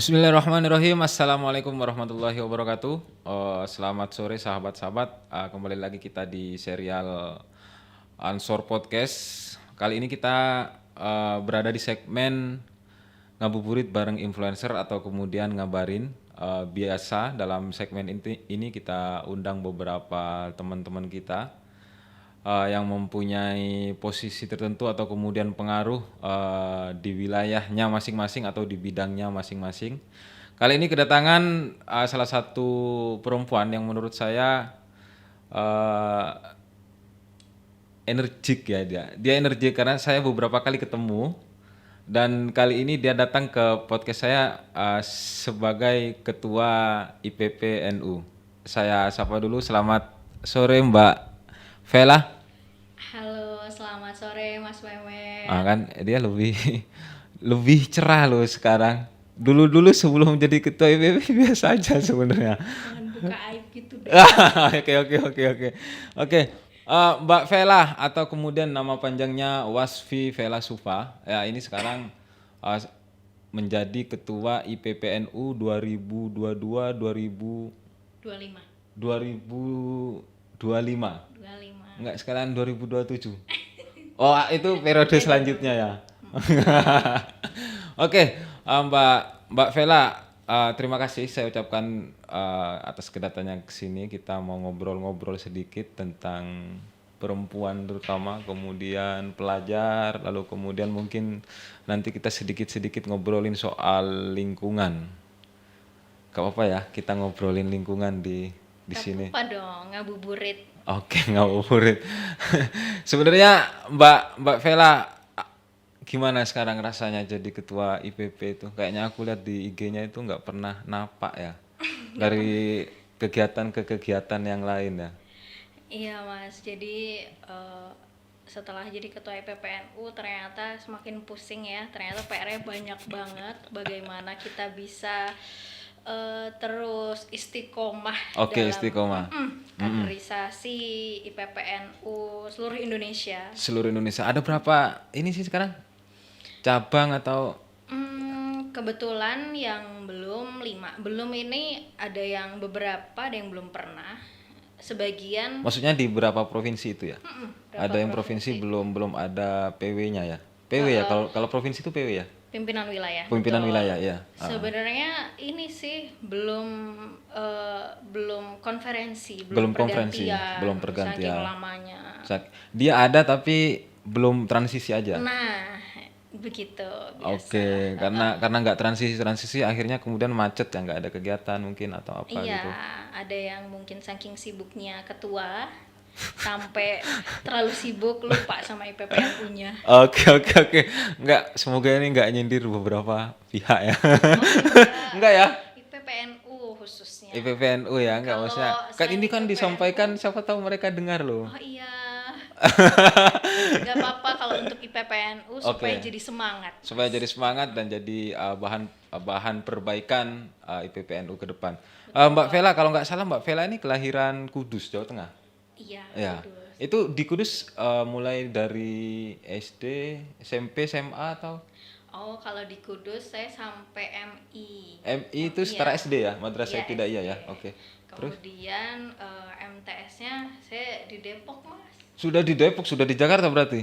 Bismillahirrahmanirrahim. Assalamualaikum warahmatullahi wabarakatuh. Selamat sore sahabat-sahabat. Kembali lagi kita di serial Ansor Podcast. Kali ini kita berada di segmen ngabuburit bareng influencer atau kemudian ngabarin. Biasa dalam segmen ini kita undang beberapa teman-teman kita yang mempunyai posisi tertentu atau kemudian pengaruh di wilayahnya masing-masing atau di bidangnya masing-masing. Kali ini kedatangan salah satu perempuan yang menurut saya energik ya dia. Dia energik karena saya beberapa kali ketemu dan kali ini dia datang ke podcast saya sebagai ketua IPP NU. Saya sapa dulu, selamat sore Mbak Vela. Halo, selamat sore Mas Meme. Kan dia lebih lebih cerah loh sekarang. Dulu sebelum jadi ketua IPP biasa aja sebenarnya. Jangan buka aib gitu deh. Oke. Mbak Vela atau kemudian nama panjangnya Wasfi Vela Sufa. Ya, ini sekarang menjadi ketua IPPNU 2022 25. 2025. 25. Enggak, sekarang 2027. Oh, itu periode selanjutnya ya. Oke, Mbak Vela, terima kasih saya ucapkan atas kedatangannya ke sini. Kita mau ngobrol-ngobrol sedikit tentang perempuan terutama, kemudian pelajar, lalu kemudian mungkin nanti kita sedikit-sedikit ngobrolin soal lingkungan. Gak apa-apa ya, kita ngobrolin lingkungan di sini. Apa dong, ngabuburit. Oke, ngabuburit. Sebenarnya Mbak Vela, gimana sekarang rasanya jadi ketua IPP itu? Kayaknya aku lihat di IG-nya itu nggak pernah napak ya, dari kegiatan ke kegiatan yang lain ya. Iya Mas, jadi setelah jadi ketua IPPNU ternyata semakin pusing ya. Ternyata PR-nya banyak banget. Bagaimana kita bisa terus istiqomah Oke, dalam istiqomah. kaderisasi IPPNU seluruh Indonesia. Seluruh Indonesia. Ada berapa ini sih sekarang? Cabang atau? Kebetulan yang belum 5. Belum ini ada yang beberapa, ada yang belum pernah. Sebagian Maksudnya di berapa provinsi itu ya? berapa Ada yang provinsi belum ada PW-nya ya? PW ya, kalau provinsi itu PW ya? pimpinan wilayah. Pimpinan betul. wilayah ya. Sebenarnya ini sih belum konferensi, Belum konferensi, belum saking pergantian. lamanya. Dia ada tapi belum transisi aja. Nah, begitu biasa. Oke, karena nggak transisi akhirnya kemudian macet ya, nggak ada kegiatan mungkin atau apa Iya, gitu. ada yang mungkin saking sibuknya ketua sampai terlalu sibuk lupa sama IPPNU-nya. Oke. Nggak, semoga ini nggak nyindir beberapa pihak ya. Nggak ya? IPPNU khususnya. IPPNU ya, nggak Kalau maksudnya. Kan selain ini kan IPPNU, disampaikan siapa tahu mereka dengar loh. oh iya. Gak apa-apa kalau untuk IPPNU supaya Oke. jadi semangat. Supaya jadi semangat dan jadi bahan perbaikan IPPNU ke depan. Mbak Vela, kalau nggak salah Mbak Vela ini kelahiran Kudus, Jawa Tengah. Iya, Ya. Kudus. Itu di Kudus mulai dari SD, SMP, SMA atau Oh, kalau di Kudus saya sampai MI. MI itu setara Iya. SD ya, Madrasah Iya, Ibtidaiyah ya. SD. Oke. Terus Kemudian MTS-nya saya di Depok, Mas. sudah di Depok, sudah di Jakarta berarti.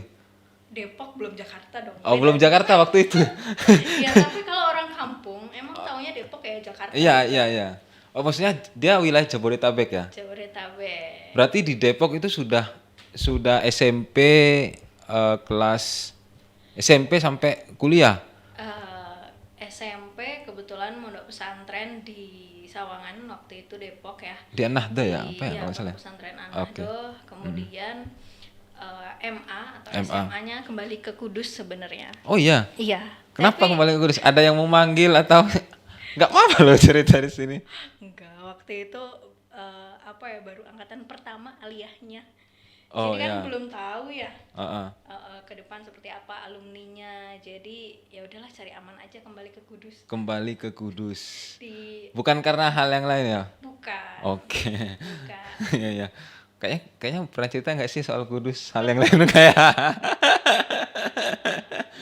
Depok belum Jakarta dong. Oh, belum Jakarta waktu itu. Ya, tapi kalau orang kampung emang taunya Depok ya Jakarta. Iya. Oh, maksudnya dia wilayah Jabodetabek ya. Jabodetabek. Berarti di Depok itu sudah SMP kelas SMP sampai kuliah. SMP kebetulan mondok pesantren di Sawangan waktu itu Depok ya. Di An-Nahda ya, apa ya Iya, kalau nggak salah. pondok pesantren An-Nahdo. Kemudian MA atau MA. SMA-nya kembali ke Kudus sebenarnya. Oh iya. Iya. Kenapa tapi- kembali ke Kudus? Ada yang mau manggil atau nggak apa-apa loh cerita di sini. Enggak, waktu itu baru angkatan pertama aliyahnya. Oh Jadi kan iya. belum tahu ya Heeh. ke depan seperti apa alumninya. Jadi ya udahlah cari aman aja kembali ke Kudus. Kembali ke Kudus. Di Bukan karena hal yang lain ya? bukan. Oke. Bukan. Iya. Kayaknya pernah cerita nggak sih soal Kudus? Hal yang lain kayak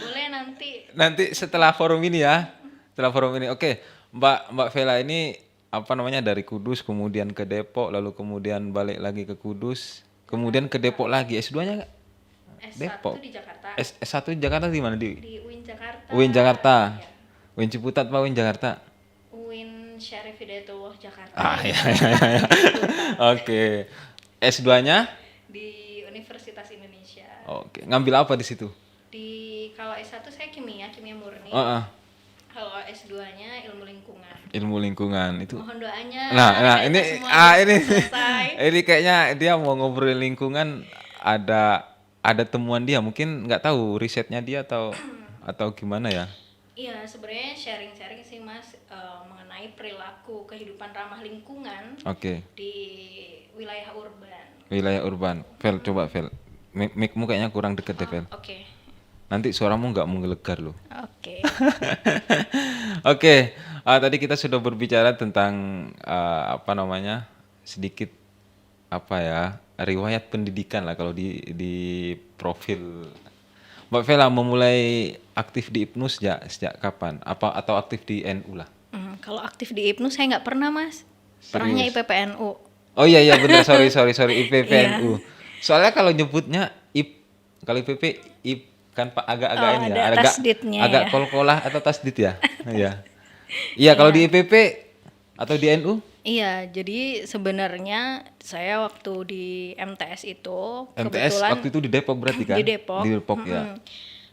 Boleh nanti nanti setelah forum ini ya. Setelah forum ini. Oke. Mbak Vela ini apa namanya dari Kudus kemudian ke Depok lalu kemudian balik lagi ke Kudus kemudian ke Depok lagi S2-nya nggak? S1 Depok. di Jakarta, S1 di Jakarta di mana di di UIN Jakarta. UIN Jakarta. Ya. UIN Ciputat apa UIN Jakarta? UIN Syarif Hidayatullah Jakarta. Ah Ya. ya. Oke. S2-nya? Di Universitas Indonesia. Oke. Ngambil apa di situ? Kalau S1 saya kimia murni. Heeh. Kalau S2-nya ilmu lingkungan. Ilmu lingkungan itu. Mohon doanya. Nah kita ini semua ini selesai. ini kayaknya dia mau ngobrol lingkungan ada temuan dia mungkin nggak tahu risetnya dia atau gimana ya. Iya, sebenarnya sharing-sharing sih Mas mengenai perilaku kehidupan ramah lingkungan Oke. di wilayah urban. Wilayah urban. Vel coba Vel. Mic-mu kayaknya kurang deket deh Vel. Oke. Nanti suaramu nggak menggelegar loh. Oke. Oke, tadi kita sudah berbicara tentang apa namanya sedikit apa ya riwayat pendidikan lah kalau di profil Mbak Vela memulai aktif di IPNU sejak kapan? Apa atau aktif di NU lah? Kalau aktif di IPNU saya nggak pernah Mas. Pernahnya Serius? IPPNU. Oh iya benar sorry IPPNU. Soalnya kalau nyebutnya kalau IPP kan Pak agak-agak ini ya, ada tasdidnya agak ya. kol-kolah atau tasdid ya. Iya. Iya kalau di IPP atau di NU? Iya, jadi sebenarnya saya waktu di MTS itu MTS kebetulan waktu itu di Depok berarti kan? di Depok. Di Depok ya.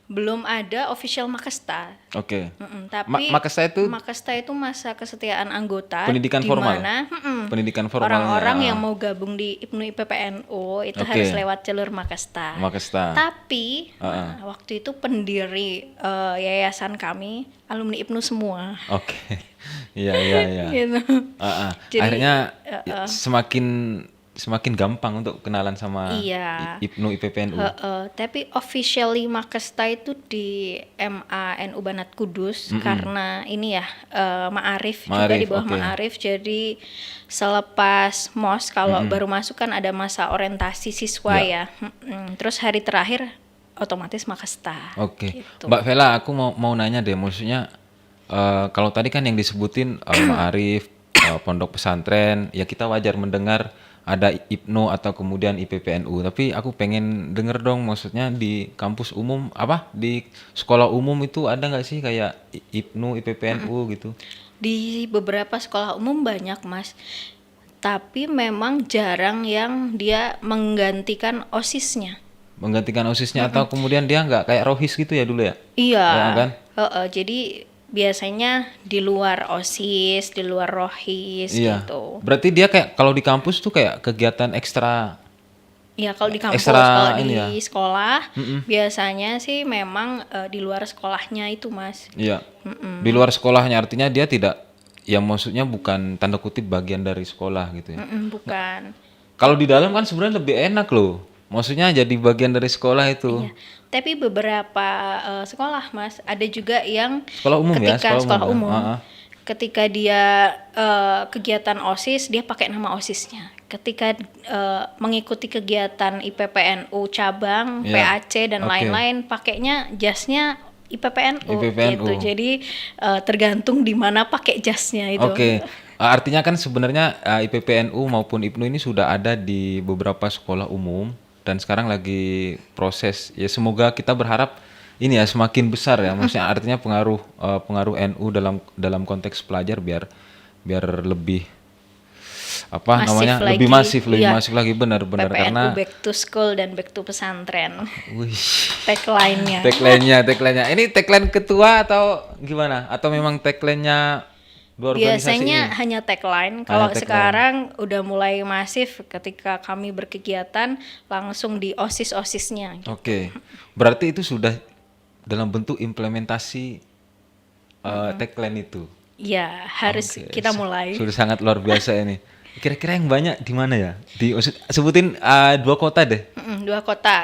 Belum ada official Makesta. Oke. Tapi Makesta itu masa kesetiaan anggota pendidikan di formal. mana Pendidikan formalnya. orang-orang yang mau gabung di IPNU IPPNU itu harus lewat jalur Makesta. Tapi waktu itu pendiri yayasan kami alumni IPNU semua. Oke. Iya. Gitu. Jadi, akhirnya semakin gampang untuk kenalan sama IPNU IPPNU. Tapi officially Makesta itu di MANU Banat Kudus karena ini ya Ma'arif juga di bawah Ma'arif. Jadi selepas MOS kalau baru masuk kan ada masa orientasi siswa ya. Terus hari terakhir otomatis Makesta. Oke. Gitu. Mbak Vela, aku mau nanya deh, maksudnya kalau tadi kan yang disebutin Ma'arif, pondok pesantren, ya kita wajar mendengar ada IPNU atau kemudian IPPNU, tapi aku pengen denger dong, maksudnya di kampus umum di sekolah umum itu ada nggak sih kayak IPNU IPPNU gitu? Di beberapa sekolah umum banyak Mas, tapi memang jarang yang dia menggantikan OSIS-nya. Atau kemudian dia nggak kayak Rohis gitu ya dulu ya? Iya. Ya, kan? Jadi biasanya di luar OSIS, di luar Rohis gitu. Berarti dia kayak kalau di kampus tuh kayak kegiatan ekstra. Iya, kalau di kampus, kalau di sekolah biasanya sih memang di luar sekolahnya itu Mas. Iya. Di luar sekolahnya artinya dia tidak, ya maksudnya bukan tanda kutip bagian dari sekolah gitu ya. Bukan. Kalau di dalam kan sebenarnya lebih enak loh. Maksudnya jadi bagian dari sekolah itu. Iya. Tapi beberapa sekolah Mas, ada juga yang sekolah umum sekolah umum. Ketika dia kegiatan OSIS, dia pakai nama OSISnya. Ketika mengikuti kegiatan IPPNU cabang, PAC dan lain-lain, pakainya jasnya IPPNU. Gitu. Jadi tergantung di mana pakai jasnya itu. Oke. Artinya kan sebenarnya IPPNU maupun IPNU ini sudah ada di beberapa sekolah umum. Dan sekarang lagi proses, ya semoga kita berharap ini ya semakin besar ya, maksudnya artinya pengaruh NU dalam konteks pelajar biar lebih lebih masif lagi benar PPNU karena back to school dan back to pesantren. Wih. Tagline-nya. Ini tagline ketua atau gimana? Atau memang tagline-nya biasanya hanya tagline. Kalau sekarang udah mulai masif ketika kami berkegiatan langsung di OSIS-OSISnya. Gitu. Oke. Berarti itu sudah dalam bentuk implementasi tagline itu. Ya, harus kita mulai. Sudah sangat luar biasa ini. Kira-kira yang banyak di mana ya? Sebutin 2 kota deh. 2 kota.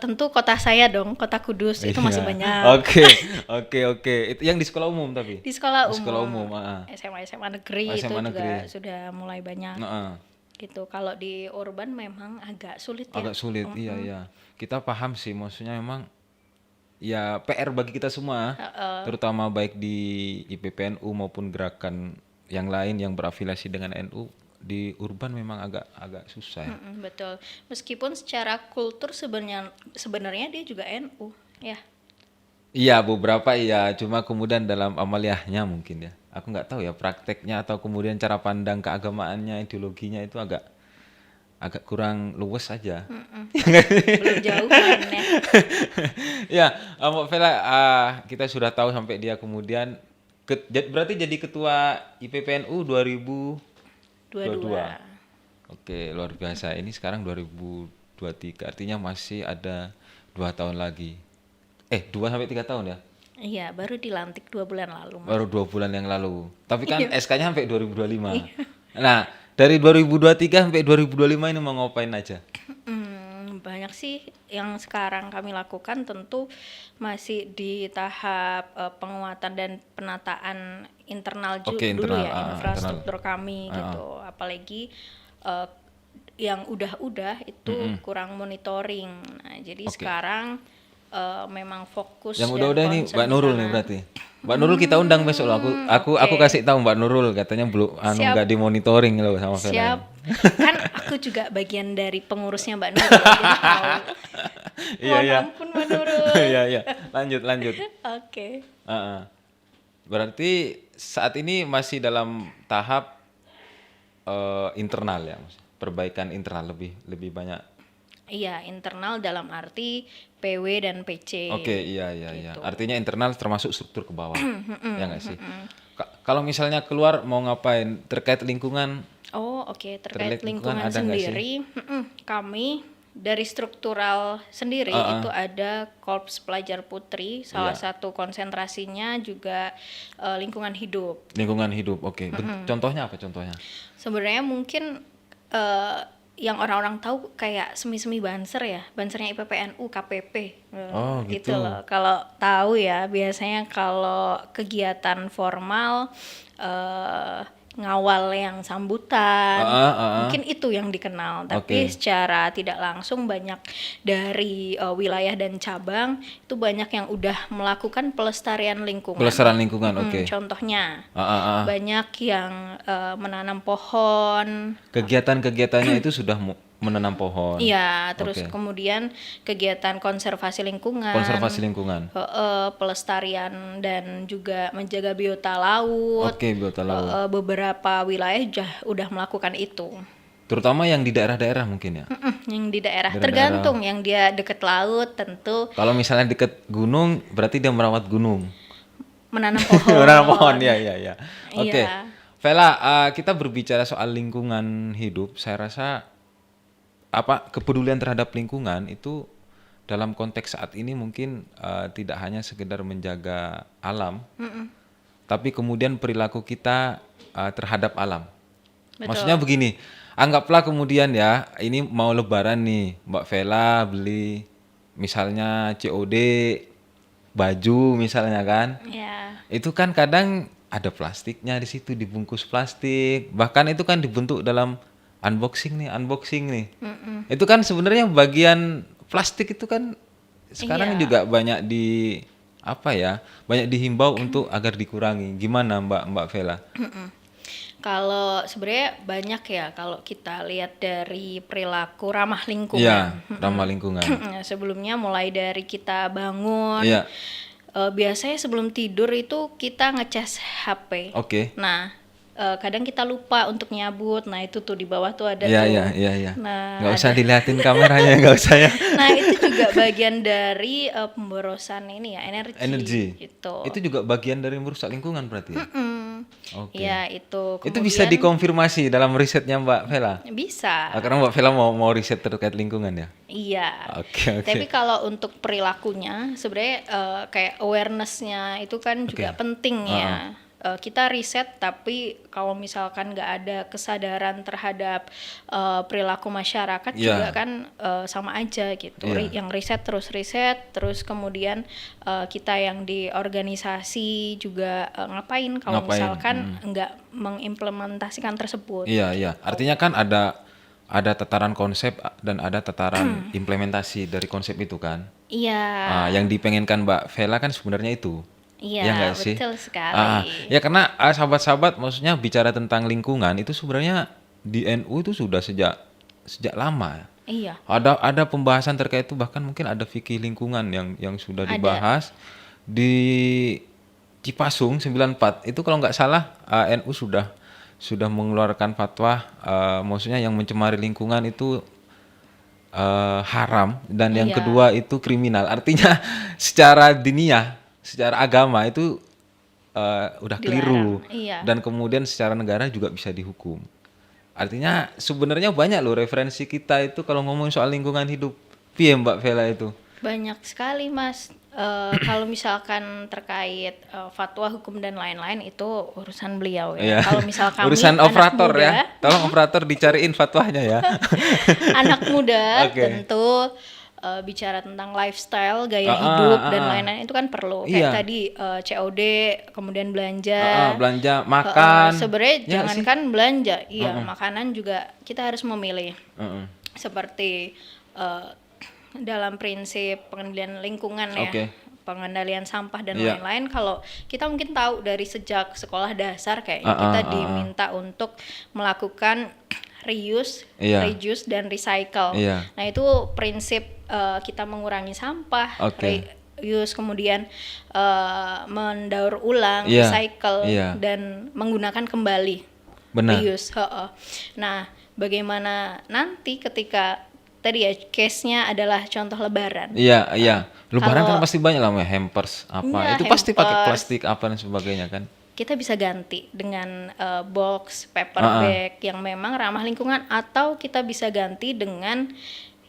Tentu kota saya dong, kota Kudus itu masih banyak. Oke. Itu yang di sekolah umum tapi. Di sekolah umum. SMA negeri itu juga sudah mulai banyak. Gitu. Kalau di urban memang agak sulit ya. Agak sulit, iya. Kita paham sih, maksudnya memang ya PR bagi kita semua, terutama baik di IPPNU maupun gerakan yang lain yang berafiliasi dengan NU di urban memang agak susah ya. Betul. Meskipun secara kultur sebenarnya dia juga NU, ya. Iya beberapa iya, cuma kemudian dalam amaliyahnya mungkin ya. Aku nggak tahu ya prakteknya atau kemudian cara pandang keagamaannya, ideologinya itu agak kurang luwes aja. Belum jauh mainnya. Ya, Mbak Vela, kita sudah tahu sampai dia kemudian berarti jadi ketua IPPNU 2022. 22. Oke, luar biasa. Ini sekarang 2023, artinya masih ada 2 tahun lagi. 2 sampai 3 tahun ya? Iya, baru dilantik 2 bulan lalu, Mas. Baru 2 bulan yang lalu. Tapi kan SK-nya sampai 2025. Nah, dari 2023 sampai 2025 ini mau ngapain aja? Banyak sih yang sekarang kami lakukan, tentu masih di tahap penguatan dan penataan internal Oke, dulu internal, ya, infrastruktur internal. kami gitu. Apalagi yang udah itu kurang monitoring. Nah, jadi Oke. sekarang memang fokus Yang dan udah-udah ini concern Mbak di Nurul sana. nih berarti. Mbak Nurul kita undang besok loh. Aku oke. kasih tahu Mbak Nurul katanya belum Siap. nggak dimonitoring loh sama Vela. Siap. Kan aku juga bagian dari pengurusnya Mbak Nurul. Jadi tahu. Iya, Mohon iya. ampun Mbak Nurul. Iya, iya. Lanjut. Oke. Berarti saat ini masih dalam tahap internal ya, Mas. Perbaikan internal lebih banyak. Iya, internal dalam arti PW dan PC. Oke, iya. Gitu. Artinya internal termasuk struktur ke bawah. Ya nggak sih? Kalau misalnya keluar mau ngapain terkait lingkungan? Oh, oke. Terkait Terkait lingkungan lingkungan ada nggak sih? sendiri, kami dari struktural sendiri itu ada Korps Pelajar Putri. Salah Iya. satu konsentrasinya juga lingkungan hidup. Lingkungan hidup. Oke. Contohnya apa contohnya? Sebenarnya mungkin yang orang-orang tahu kayak semi-semi banser ya, bansernya IPPNU, KPP. Oh, gitu. Itu loh. Kalau tahu ya, biasanya kalau kegiatan formal ngawal yang sambutan, mungkin itu yang dikenal. Tapi Oke. secara tidak langsung banyak dari wilayah dan cabang itu banyak yang udah melakukan pelestarian lingkungan. Pelestarian lingkungan, oke. Contohnya banyak yang menanam pohon. Kegiatan-kegiatannya itu sudah menanam pohon. Iya, terus Oke. kemudian kegiatan konservasi lingkungan. Konservasi lingkungan. Pelestarian dan juga menjaga biota laut. Oke, biota laut. Beberapa wilayah udah melakukan itu. Terutama yang di daerah-daerah mungkin ya. Yang di daerah Daerah-daerah. tergantung, yang dia deket laut tentu Kalau misalnya dekat gunung, berarti dia merawat gunung. menanam pohon. Menanam pohon, ya. Oke. Iya. Vela, kita berbicara soal lingkungan hidup. Saya rasa kepedulian terhadap lingkungan itu dalam konteks saat ini mungkin tidak hanya sekedar menjaga alam, tapi kemudian perilaku kita terhadap alam. Betul. Maksudnya begini, anggaplah kemudian ya, ini mau lebaran nih, Mbak Vela beli misalnya COD baju misalnya kan. Ya. Itu kan kadang ada plastiknya di situ, dibungkus plastik. Bahkan itu kan dibentuk dalam unboxing nih. Itu kan sebenarnya bagian plastik itu kan sekarang juga banyak banyak dihimbau untuk agar dikurangi. Gimana Mbak Vela? Kalau sebenarnya banyak ya kalau kita lihat dari perilaku ramah lingkungan. Iya, ramah lingkungan. Sebelumnya mulai dari kita bangun. Iya. Biasanya sebelum tidur itu kita ngecas HP. Oke. Nah, kadang kita lupa untuk nyabut. Nah, itu tuh di bawah tuh ada Iya, tuh. iya. Nah, Nggak usah dilihatin kameranya, nggak usah ya. nah, itu juga bagian dari pemborosan ini ya, energi. Gitu. Itu juga bagian dari merusak lingkungan berarti ya? Oke. Ya, itu Itu bisa dikonfirmasi dalam risetnya Mbak Vela? bisa. Karena Mbak Vela mau riset terkait lingkungan ya? Iya. Oke. Tapi kalau untuk perilakunya sebenarnya kayak awareness-nya itu kan juga penting ya. Kita riset tapi kalau misalkan nggak ada kesadaran terhadap perilaku masyarakat juga kan sama aja gitu. Yang riset terus kemudian kita yang di organisasi juga ngapain kalau misalkan nggak mengimplementasikan tersebut. Iya. Artinya kan ada ada tataran konsep dan ada tataran implementasi dari konsep itu kan. Iya, Yang dipengenkan Mbak Vela kan sebenarnya itu. Ya iya nggak sih? betul sekali. Ya karena sahabat-sahabat maksudnya bicara tentang lingkungan itu sebenarnya di NU itu sudah sejak sejak lama. Iya, Ada pembahasan terkait itu, bahkan mungkin ada fikih lingkungan yang sudah ada. dibahas di Cipasung 94. Itu kalau nggak salah NU sudah mengeluarkan fatwa, maksudnya yang mencemari lingkungan itu haram, dan yang Iya, kedua itu kriminal. Artinya secara diniyah, secara agama itu udah keliru, dilarang. Iya, dan kemudian secara negara juga bisa dihukum. Artinya sebenarnya banyak loh referensi kita itu kalau ngomong soal lingkungan hidup. Piye Mbak Vela itu? banyak sekali Mas. Kalau misalkan terkait fatwa hukum dan lain-lain itu urusan beliau ya. Iya. Kalau misal kami Urusan anak operator muda, ya. Tolong operator dicariin fatwanya ya. anak muda Oke. tentu bicara tentang lifestyle, gaya hidup dan lain-lain itu kan perlu. Iya. Kayak tadi COD, kemudian belanja. Belanja makan. Sebenarnya Ya nggak sih? jangankan belanja, iya makanan juga kita harus memilih. Heeh. Seperti dalam prinsip pengendalian lingkungan ya, Oke. pengendalian sampah dan Iya. lain-lain. Kalau kita mungkin tahu dari sejak sekolah dasar kayaknya kita diminta untuk melakukan reuse, Iya. reduce dan recycle. Iya. Nah itu prinsip kita mengurangi sampah, Oke. reuse, kemudian mendaur ulang, Iya. recycle Iya. dan menggunakan kembali. Benar. Reuse, heeh. Nah, bagaimana nanti ketika tadi ya case-nya adalah contoh lebaran. Iya, iya. Lebaran kan Kalau- pasti banyak lah, hampers apa. Iya, Itu pasti pakai hampers. plastik apa dan sebagainya kan. Kita bisa ganti dengan box, paper bag yang memang ramah lingkungan, atau kita bisa ganti dengan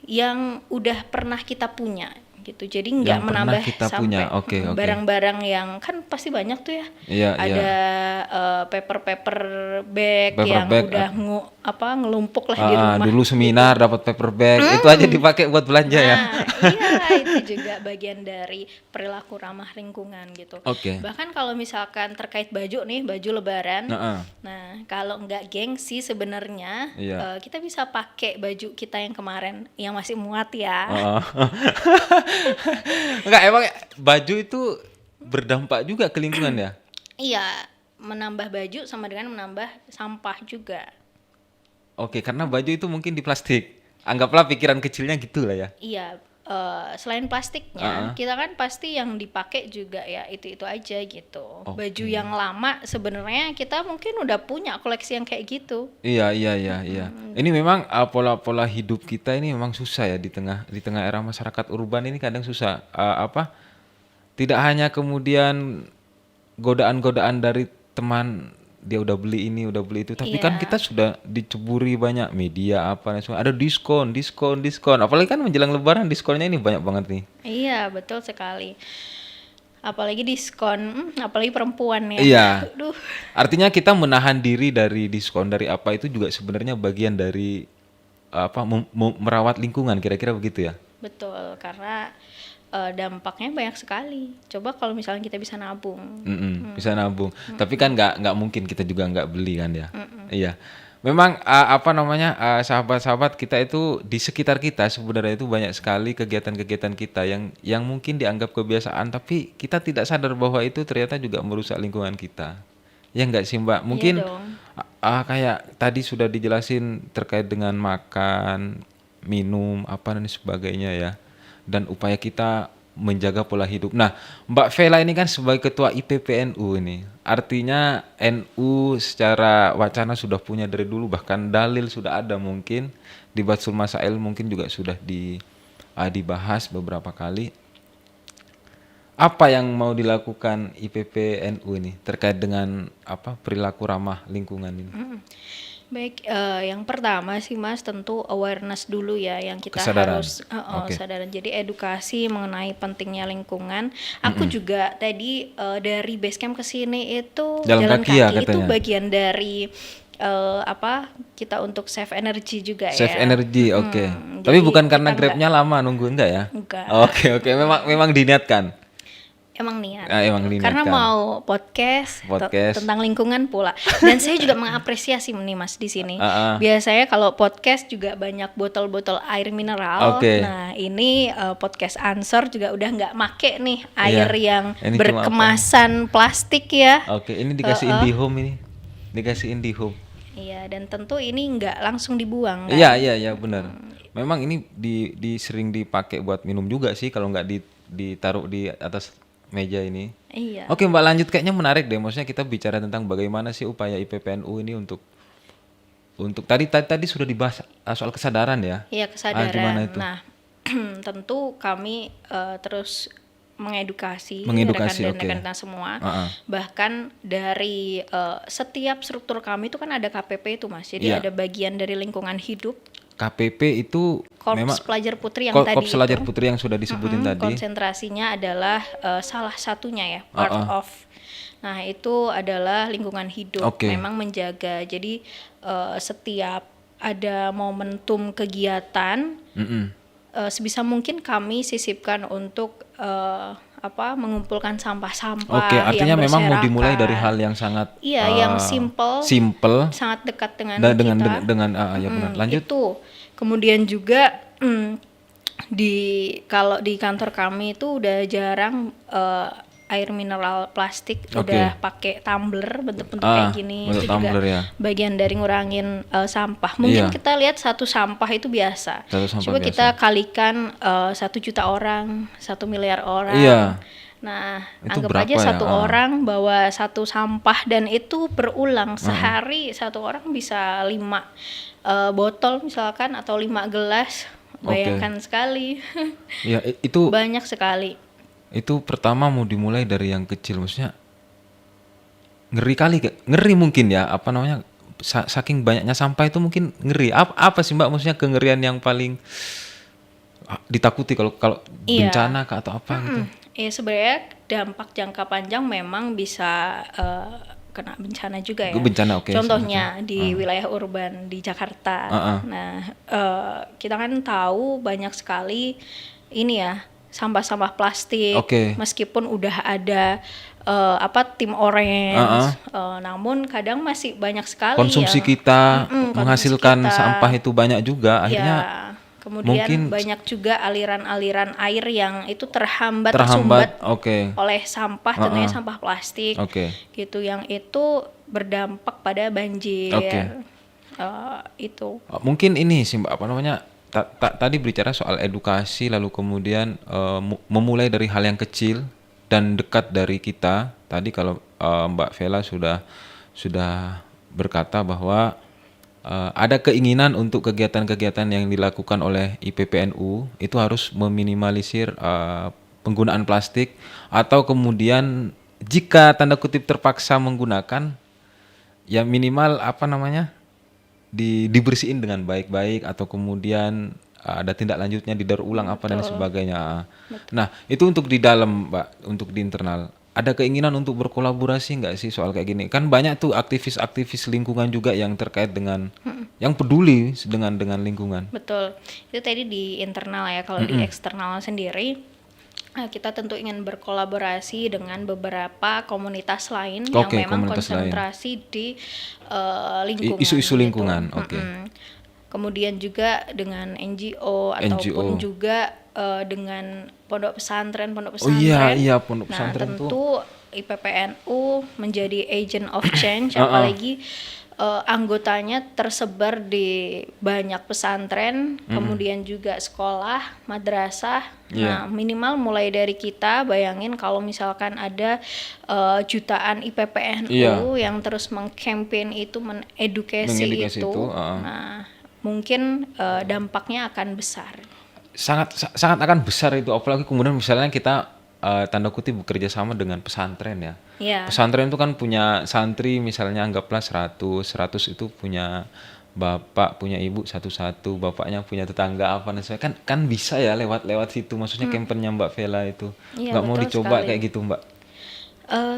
yang udah pernah kita punya gitu. Jadi nggak Yang pernah menambah kita sampai punya. Oke, oke. barang-barang yang kan pasti banyak tuh ya. Iya, iya. Ada paper bag Paper yang bag, udah ngelumpuk lah di rumah. Dulu seminar dapat paper bag, itu aja dipakai buat belanja ya. Nah, iya itu juga bagian dari perilaku ramah lingkungan gitu. Oke. Bahkan kalau misalkan terkait baju nih, baju lebaran. Heeh. Nah, kalau nggak gengsi sebenarnya Iya. kita bisa pakai baju kita yang kemarin yang masih muat ya. Oh. Enggak, emang baju itu berdampak juga ke lingkungan ya? Iya, menambah baju sama dengan menambah sampah juga. Oke, karena baju itu mungkin di plastik. Anggaplah pikiran kecilnya gitu lah ya. Iya, selain plastiknya, kita kan pasti yang dipakai juga ya itu aja gitu. Baju yang lama sebenarnya kita mungkin udah punya koleksi yang kayak gitu. Iya. Ini memang pola-pola hidup kita ini memang susah ya di tengah era masyarakat urban ini, kadang susah. Tidak hanya kemudian godaan-godaan dari teman, dia udah beli ini, udah beli itu, tapi kan Iya. kita sudah diceburi banyak media apa dan semua. Ada diskon. Apalagi kan menjelang Lebaran diskonnya ini banyak banget nih. Iya, betul sekali. Apalagi diskon, apalagi perempuan ya. Iya. Aduh. Artinya kita menahan diri dari diskon dari apa itu juga sebenarnya bagian dari merawat lingkungan, kira-kira begitu ya. Betul, karena dampaknya banyak sekali. Coba kalau misalnya kita bisa nabung. Bisa nabung. Tapi kan nggak mungkin kita juga nggak beli kan ya. Iya. Memang sahabat-sahabat kita itu di sekitar kita sebenarnya itu banyak sekali kegiatan-kegiatan kita yang mungkin dianggap kebiasaan, tapi kita tidak sadar bahwa itu ternyata juga merusak lingkungan kita. Ya nggak sih Mbak? Mungkin dong. kayak tadi sudah dijelasin terkait dengan makan, minum, apa dan sebagainya ya. Dan upaya kita menjaga pola hidup. Nah, Mbak Vela ini kan sebagai ketua IPPNU ini, artinya NU secara wacana sudah punya dari dulu, bahkan dalil sudah ada mungkin di Batsul Masail, mungkin juga sudah dibahas beberapa kali. Apa yang mau dilakukan IPPNU ini terkait dengan perilaku ramah lingkungan ini? Baik, yang pertama sih Mas tentu awareness dulu ya yang kita Kesadaran. harus Oke. sadaran. Jadi edukasi mengenai pentingnya lingkungan. Aku juga tadi dari basecamp ke sini itu Jalan kaki ya itu katanya? bagian dari kita untuk save energy juga Save ya. energy, oke. Tapi jadi bukan karena kita Grabnya lama nunggu, enggak ya? Enggak. Oke, memang diniatkan. emang niat. Emang Karena diniatkan. mau podcast, tentang lingkungan pula. Dan saya juga mengapresiasi nih Mas di sini. Biasanya kalau podcast juga banyak botol-botol air mineral. Oke. Nah, ini podcast Ansor juga udah nggak make nih air yang Ini cuma berkemasan plastik ya. Oke, ini dikasih IndiHome ini. Dikasih IndiHome. Iya, dan tentu ini nggak langsung dibuang kan. Iya benar. Memang ini sering dipakai buat minum juga sih kalau nggak ditaruh di atas meja ini. Iya. Oke Mbak, lanjut, kayaknya menarik deh. Maksudnya kita bicara tentang bagaimana sih upaya IPPNU ini untuk tadi sudah dibahas soal kesadaran ya. Iya, kesadaran. Gimana itu? Nah, tentu kami terus mengedukasi Mengedukasi, rekan-rekan kita semua. Uh-uh. Bahkan dari setiap struktur kami itu kan ada KPP itu Mas. Jadi Iya. ada bagian dari lingkungan hidup. KPP itu memang Korps Pelajar Putri yang tadi Korps Pelajar itu. Putri yang sudah disebutin tadi. Konsentrasinya adalah salah satunya ya, part of. Nah, itu adalah lingkungan hidup. Oke. Memang menjaga. Jadi setiap ada momentum kegiatan, sebisa mungkin kami sisipkan untuk mengumpulkan sampah-sampah Oke, artinya yang memang mau berserakan. dimulai dari hal yang sangat yang simple, sangat dekat dengan dengan kita. ya benar. Lanjut. Itu. Kemudian juga kalau di kantor kami itu udah jarang air mineral plastik, udah pakai tumbler bentuk-bentuk kayak gini. bentuk Itu juga tumbler ya. bagian dari ngurangin sampah. Mungkin Iya. kita lihat satu sampah itu biasa. Satu sampah Coba biasa. kita kalikan 1 juta orang, 1 miliar orang. Iya. Nah, Itu anggap berapa aja ya? satu orang bawa satu sampah dan itu berulang sehari, satu orang bisa 5 botol misalkan atau 5 gelas. Bayangkan sekali. Ya, itu Banyak sekali. pertama mau dimulai dari yang kecil, maksudnya ngeri mungkin ya, apa namanya, saking banyaknya sampah itu mungkin ngeri. Apa sih Mbak, maksudnya kengerian yang paling ditakuti kalau Iya. bencana kah atau apa gitu? Sebenarnya dampak jangka panjang memang bisa kena bencana juga ya. Bencana, oke. Contohnya di wilayah urban di Jakarta. Nah, kita kan tahu banyak sekali ini ya, sampah-sampah plastik. Oke. Meskipun udah ada tim orange, namun kadang masih banyak sekali Konsumsi yang kita konsumsi menghasilkan kita. sampah itu banyak juga, akhirnya Ya, kemudian mungkin banyak juga aliran-aliran air yang itu terhambat oke. oleh sampah, tentunya sampah plastik, Oke. gitu, yang itu berdampak pada banjir. Oke. Itu. Mungkin ini sih Mbak, apa namanya, tadi berbicara soal edukasi, lalu kemudian memulai dari hal yang kecil dan dekat dari kita. Tadi kalau Mbak Vela sudah berkata bahwa ada keinginan untuk kegiatan-kegiatan yang dilakukan oleh IPPNU itu harus meminimalisir penggunaan plastik, atau kemudian jika tanda kutip terpaksa menggunakan, ya minimal apa namanya, dibersihin dengan baik-baik, atau kemudian ada tindak lanjutnya, didaur ulang apa dan sebagainya. Nah, itu untuk di dalam Mbak, untuk di internal. Ada keinginan untuk berkolaborasi nggak sih soal kayak gini? Kan banyak tuh aktivis-aktivis lingkungan juga yang terkait dengan, yang peduli dengan lingkungan. Betul. Itu tadi di internal ya. Kalau di eksternal sendiri, kita tentu ingin berkolaborasi dengan beberapa komunitas lain yang memang konsentrasi di lingkungan. Isu-isu lingkungan, gitu. oke. Kemudian juga dengan NGO ataupun juga dengan pondok pesantren. Oh iya, pondok pesantren. Nah, tentu IPPNU menjadi agent of change, apalagi anggotanya tersebar di banyak pesantren, kemudian juga sekolah, madrasah. Nah, minimal mulai dari kita, bayangin kalau misalkan ada jutaan IPPNU yang terus mengkampanye itu, mengedukasi itu. Nah, mungkin dampaknya akan besar. Sangat akan besar itu, apalagi kemudian misalnya kita tanda kutip bekerja sama dengan pesantren ya. Pesantren itu kan punya santri, misalnya anggaplah 100 itu punya bapak, punya ibu satu-satu, bapaknya punya tetangga apa, dan kan bisa ya lewat situ, maksudnya kampanye Mbak Vela itu. Nggak mau dicoba sekali kayak gitu Mbak?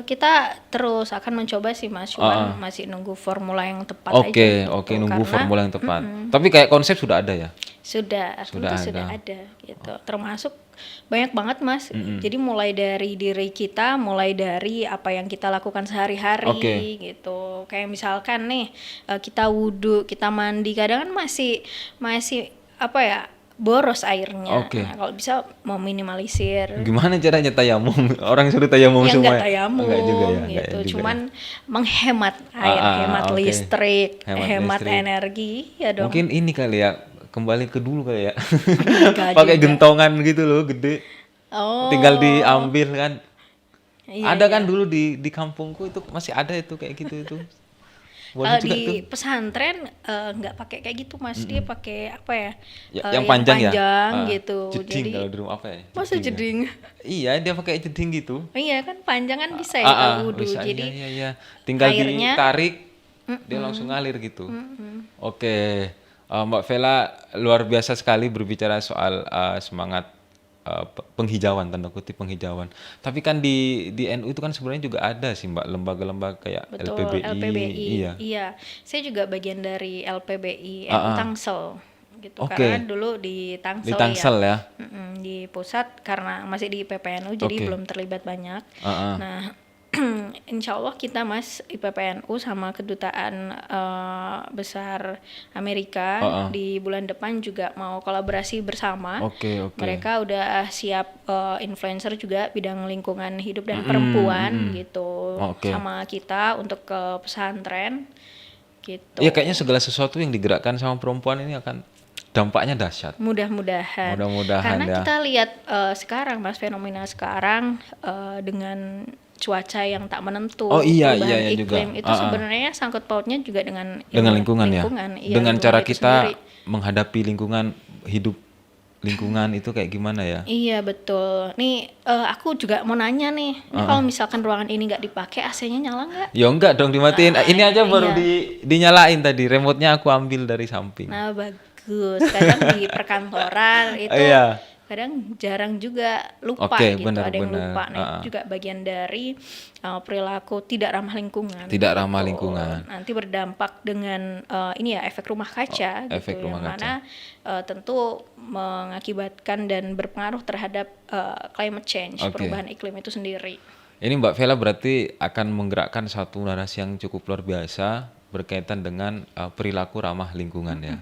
Kita terus akan mencoba sih Mas, cuman masih nunggu formula yang tepat aja Oke, gitu. oke, nunggu Karena formula yang tepat. Tapi kayak konsep sudah ada ya? sudah, tentu Sudah sudah ada. ada gitu. Termasuk banyak banget Mas. Jadi mulai dari diri kita, mulai dari apa yang kita lakukan sehari-hari Oke. gitu. Kayak misalkan nih kita wudhu, kita mandi, kadang kan masih masih apa ya, boros airnya. Oke. Nah, kalau bisa meminimalisir. Gimana caranya tayamum? Orang suruh tayamum Ya semua enggak ya? Enggak juga tayamum ya, enggak gitu, juga ya. cuman menghemat air, hemat Oke. listrik, Hemat hemat listrik. energi ya dong. Mungkin ini kali ya, kembali ke dulu kali ya. Enggak Pakai juga. gentongan gitu loh, gede. Oh, Tinggal diambil kan. iya, Ada iya. kan dulu di kampungku itu masih ada itu kayak gitu itu. Boleh Kalau juga tuh. di pesantren nggak pakai kayak gitu Mas, dia pakai apa ya? Yang panjang ya? Gitu. Jeding Jadi kalau di rumah apa ya? masa Jeding ya? jeding? Iya, dia pakai jeding gitu. Iya kan panjang kan bisa ya kalau wudhu. Bisa, Jadi iya, iya. Tinggal airnya ditarik, dia langsung ngalir gitu. Oke, Mbak Vela luar biasa sekali berbicara soal semangat penghijauan, tanda kutip penghijauan. Tapi kan di NU itu kan sebenarnya juga ada sih Mbak lembaga-lembaga kayak betul LPBI. LPBI. Iya. Iya. Saya juga bagian dari LPBI NU Tangsel gitu. Oke. Karena dulu di Di Tangsel, Tangsel ya. di pusat karena masih di PPNU jadi Oke. belum terlibat banyak. Ah, Nah, insya Allah kita Mas IPPNU sama kedutaan besar Amerika di bulan depan juga mau kolaborasi bersama. Oke, oke. Mereka udah siap influencer juga bidang lingkungan hidup dan perempuan gitu Oke. sama kita untuk ke pesantren gitu. Iya, kayaknya segala sesuatu yang digerakkan sama perempuan ini akan dampaknya dahsyat. Mudah-mudahan. Mudah-mudahan Karena ya. kita lihat sekarang Mas fenomena sekarang dengan cuaca yang tak menentu, Oh iya, perubahan iya juga. iklim itu sebenarnya sangkut pautnya juga dengan Lingkungan ya. Iya, Dengan lingkungan cara itu kita sendiri. menghadapi hidup lingkungan itu kayak gimana ya? Iya betul. Nih aku juga mau nanya nih, kalau misalkan ruangan ini nggak dipakai, AC-nya nyala nggak? Ya enggak dong dimatiin. Ini aja baru iya. dinyalain tadi. Remote-nya aku ambil dari samping. Nah bagus. Kadang di perkantoran itu Iya. kadang jarang juga lupa Oke, gitu, benar, ada yang benar. lupa. Nah itu juga bagian dari perilaku tidak ramah lingkungan. Tidak gitu. ramah lingkungan. Nanti berdampak dengan ini ya efek rumah kaca gitu, efek rumah yang kaca. mana tentu mengakibatkan dan berpengaruh terhadap climate change, Oke. perubahan iklim itu sendiri. Ini Mbak Vela berarti akan menggerakkan satu narasi yang cukup luar biasa berkaitan dengan perilaku ramah lingkungan ya.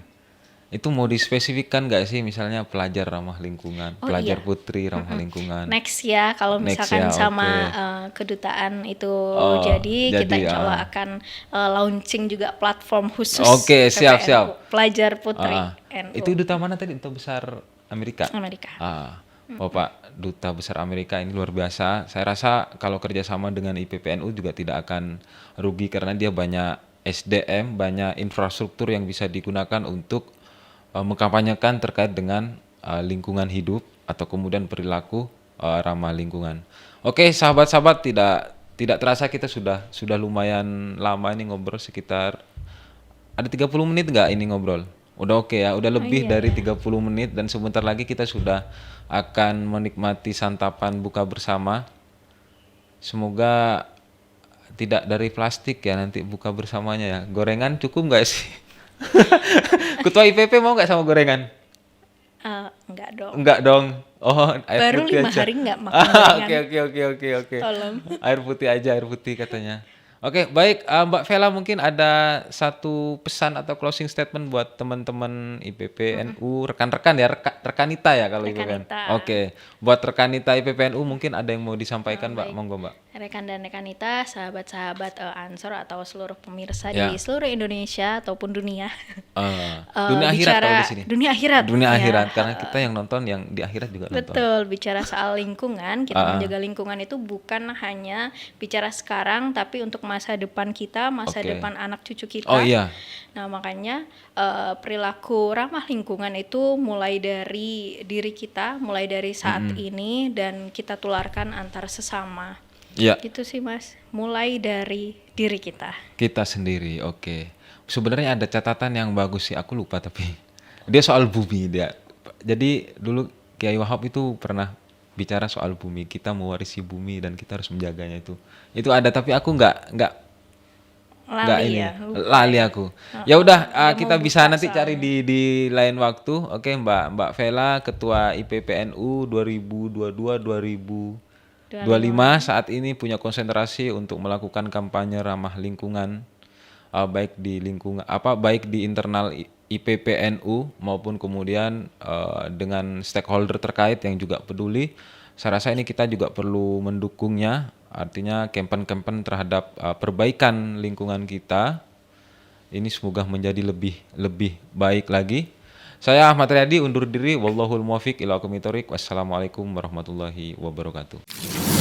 Itu mau dispesifikkan nggak sih misalnya pelajar ramah lingkungan, Oh, pelajar iya. putri ramah lingkungan? Next ya, kalau Next misalkan ya, sama oke. kedutaan itu jadi, jadi, kita insya Allah akan launching juga platform khusus Oke, siap, PPNU, siap. pelajar putri NU Itu duta mana tadi? Duta besar Amerika. Amerika. Bapak Duta Besar Amerika ini luar biasa. Saya rasa kalau kerjasama dengan IPPNU juga tidak akan rugi karena dia banyak SDM, banyak infrastruktur yang bisa digunakan untuk mengkampanyekan terkait dengan lingkungan hidup atau kemudian perilaku ramah lingkungan. Oke, sahabat-sahabat, tidak terasa kita sudah lumayan lama ini ngobrol, sekitar ada 30 menit nggak ini ngobrol? Udah oke ya, udah lebih dari 30 menit dan sebentar lagi kita sudah akan menikmati santapan buka bersama. Semoga tidak dari plastik ya nanti buka bersamanya ya. Gorengan cukup nggak sih? Ketua IPP mau nggak sama gorengan? Enggak dong. Enggak dong. Oh, air Baru putih 5 aja. hari nggak makan gorengan. Oke. Tolong. Air putih aja, air putih katanya. Oke, baik Mbak Vela, mungkin ada satu pesan atau closing statement buat teman-teman IPPNU, rekan-rekan ya, rekanita ya kalau IPPN. Rekanita. Oke, buat rekanita IPPNU mungkin ada yang mau disampaikan Mbak, monggo Mbak. Rekan dan rekanita, sahabat-sahabat Ansor atau seluruh pemirsa Ya. di seluruh Indonesia ataupun dunia. Dunia akhirat kalau di sini. Dunia akhirat. Dunia ya. akhirat, karena kita yang nonton yang di akhirat juga nonton. Betul, bicara soal lingkungan, kita menjaga lingkungan itu bukan hanya bicara sekarang, tapi untuk masa depan kita, masa Oke. depan anak cucu kita. Oh iya. Nah makanya perilaku ramah lingkungan itu mulai dari diri kita, mulai dari saat ini dan kita tularkan antar sesama. Iya. Gitu sih Mas, mulai dari diri kita. Kita sendiri, oke. Sebenarnya ada catatan yang bagus sih, aku lupa tapi dia soal bumi dia. Jadi dulu Kiai Wahab itu pernah bicara soal bumi, kita mewarisi bumi dan kita harus menjaganya itu ada, tapi aku nggak Lali ini ya, lupa lali ya. aku. Ya udah, Dia kita mau bisa buka nanti cari soalnya. di lain waktu. Oke, Mbak Vela, Ketua IPPNU 2022-2025 25. saat ini punya konsentrasi untuk melakukan kampanye ramah lingkungan, baik di internal IPPNU maupun kemudian dengan stakeholder terkait yang juga peduli. Saya rasa ini kita juga perlu mendukungnya, artinya campaign-campaign terhadap perbaikan lingkungan kita ini semoga menjadi lebih lebih baik lagi. Saya Ahmad Riyadi undur diri, wallahul muwaffiq ila aqwamit thoriq. Wassalamualaikum warahmatullahi wabarakatuh.